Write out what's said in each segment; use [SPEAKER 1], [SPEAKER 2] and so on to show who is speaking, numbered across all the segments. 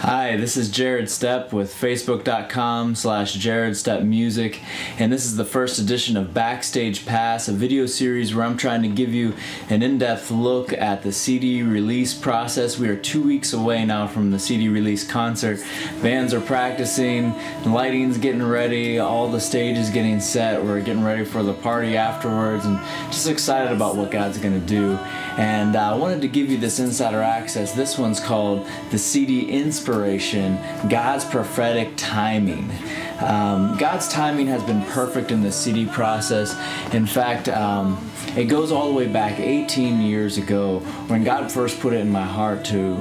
[SPEAKER 1] Hi, this is Jared Stepp with Facebook.com/JaredSteppMusic, and this is the first edition of Backstage Pass, a video series where I'm trying to give you an in-depth look at the CD release process. We are 2 weeks away now from the CD release concert. Bands are practicing, the lighting's getting ready, all the stage is getting set, we're getting ready for the party afterwards, and just excited about what God's going to do. And I wanted to give you this insider access. This one's called the CD Inspiration, God's Prophetic Timing. God's timing has been perfect in the CD process. In fact, it goes all the way back 18 years ago when God first put it in my heart to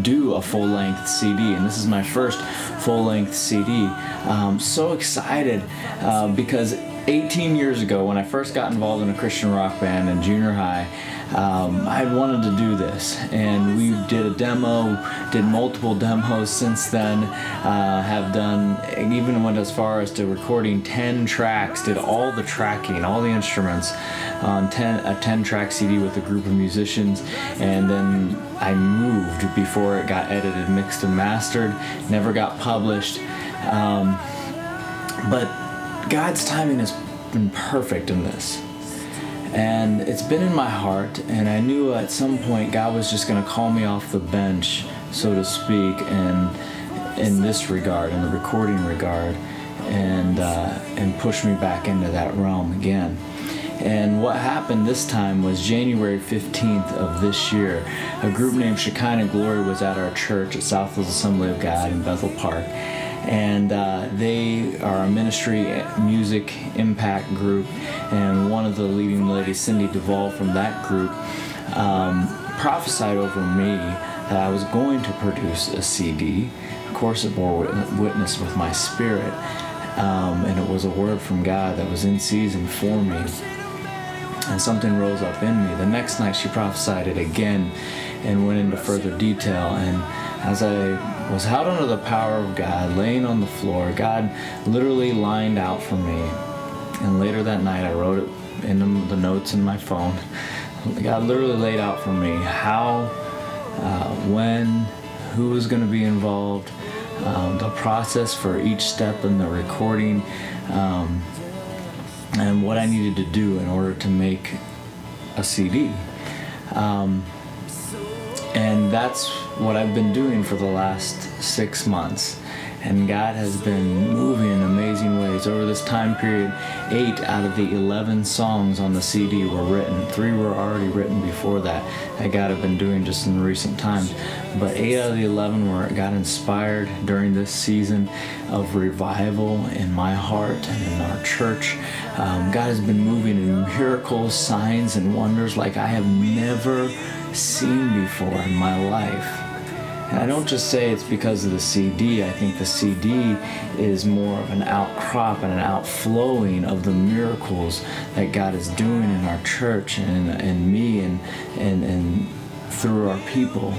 [SPEAKER 1] do a full-length CD, and this is my first full-length CD. So excited because 18 years ago, when I first got involved in a Christian rock band in junior high, I wanted to do this, and we did a demo, did multiple demos since then, have done, even went as far as to recording 10 tracks, did all the tracking, all the instruments on a 10-track CD with a group of musicians, and then I moved before it got edited, mixed, and mastered, never got published. But God's timing has been perfect in this. And it's been in my heart, and I knew at some point God was just going to call me off the bench, so to speak, and in this regard, in the recording regard, and push me back into that realm again. And what happened this time was January 15th of this year. A group named Shekinah Glory was at our church at Southfield Assembly of God in Bethel Park. And they are a ministry music impact group, and one of the leading ladies, Cindy Duvall from that group, prophesied over me that I was going to produce a CD. Of course, it bore witness with my spirit, and it was a word from God that was in season for me, and something rose up in me. The next night she prophesied it again and went into further detail, and as I was out under the power of God, laying on the floor, God literally lined out for me. And later that night, I wrote it in the notes in my phone. God literally laid out for me how, when, who was going to be involved, the process for each step in the recording, and what I needed to do in order to make a CD. And that's what I've been doing for the last 6 months. And God has been moving in amazing ways. Over this time period, 8 out of the 11 songs on the CD were written. 3 were already written before that God had been doing just in recent times. But 8 out of the 11 were God inspired during this season of revival in my heart and in our church. God has been moving in miracles, signs, and wonders like I have never seen before in my life. And I don't just say it's because of the CD. I think the CD is more of an outcrop and an outflowing of the miracles that God is doing in our church and me and through our people.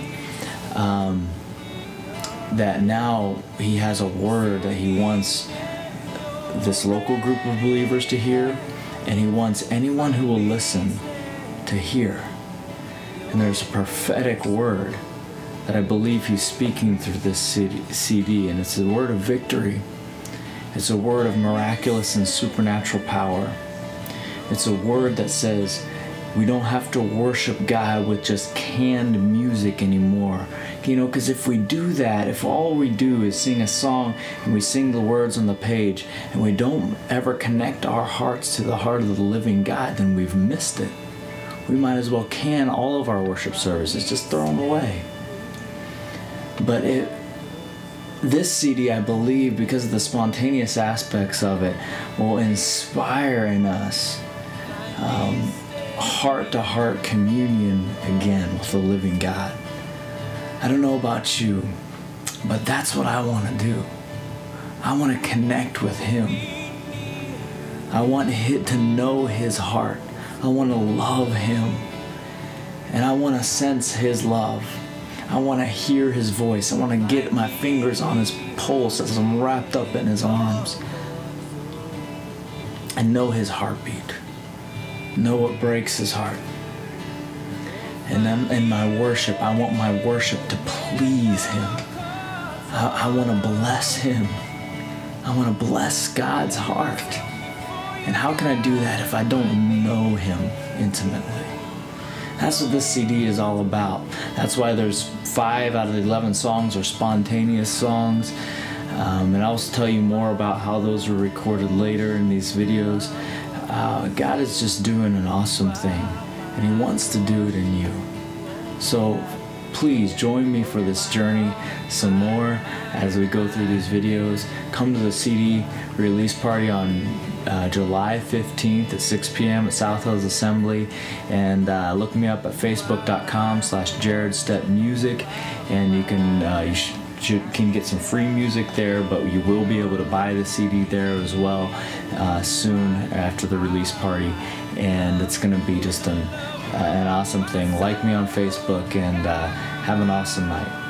[SPEAKER 1] That now He has a word that He wants this local group of believers to hear, and He wants anyone who will listen to hear. And there's a prophetic word that I believe He's speaking through this CD, and it's a word of victory. It's a word of miraculous and supernatural power. It's a word that says we don't have to worship God with just canned music anymore. You know, because if we do that, if all we do is sing a song and we sing the words on the page and we don't ever connect our hearts to the heart of the living God, then we've missed it. We might as well can all of our worship services, just throw them away. But this CD, I believe, because of the spontaneous aspects of it, will inspire in us heart-to-heart communion again with the living God. I don't know about you, but that's what I want to do. I want to connect with Him. I want to know His heart. I want to love Him. And I want to sense His love. I want to hear His voice. I want to get my fingers on His pulse as I'm wrapped up in His arms. And know His heartbeat. Know what breaks His heart. And then in my worship, I want my worship to please Him. I want to bless him. I want to bless God's heart. And how can I do that if I don't know him intimately? That's what this CD is all about. That's why there's 5 out of the 11 songs are spontaneous songs. And I'll tell you more about how those were recorded later in these videos. God is just doing an awesome thing, and he wants to do it in you. So please join me for this journey some more as we go through these videos. Come to the CD release party on July 15th at 6 p.m. at South Hills Assembly, and look me up at facebook.com/JaredSteppMusic, and you can get some free music there, but you will be able to buy the CD there as well soon after the release party, and it's going to be just an awesome thing. Like me on Facebook, and have an awesome night.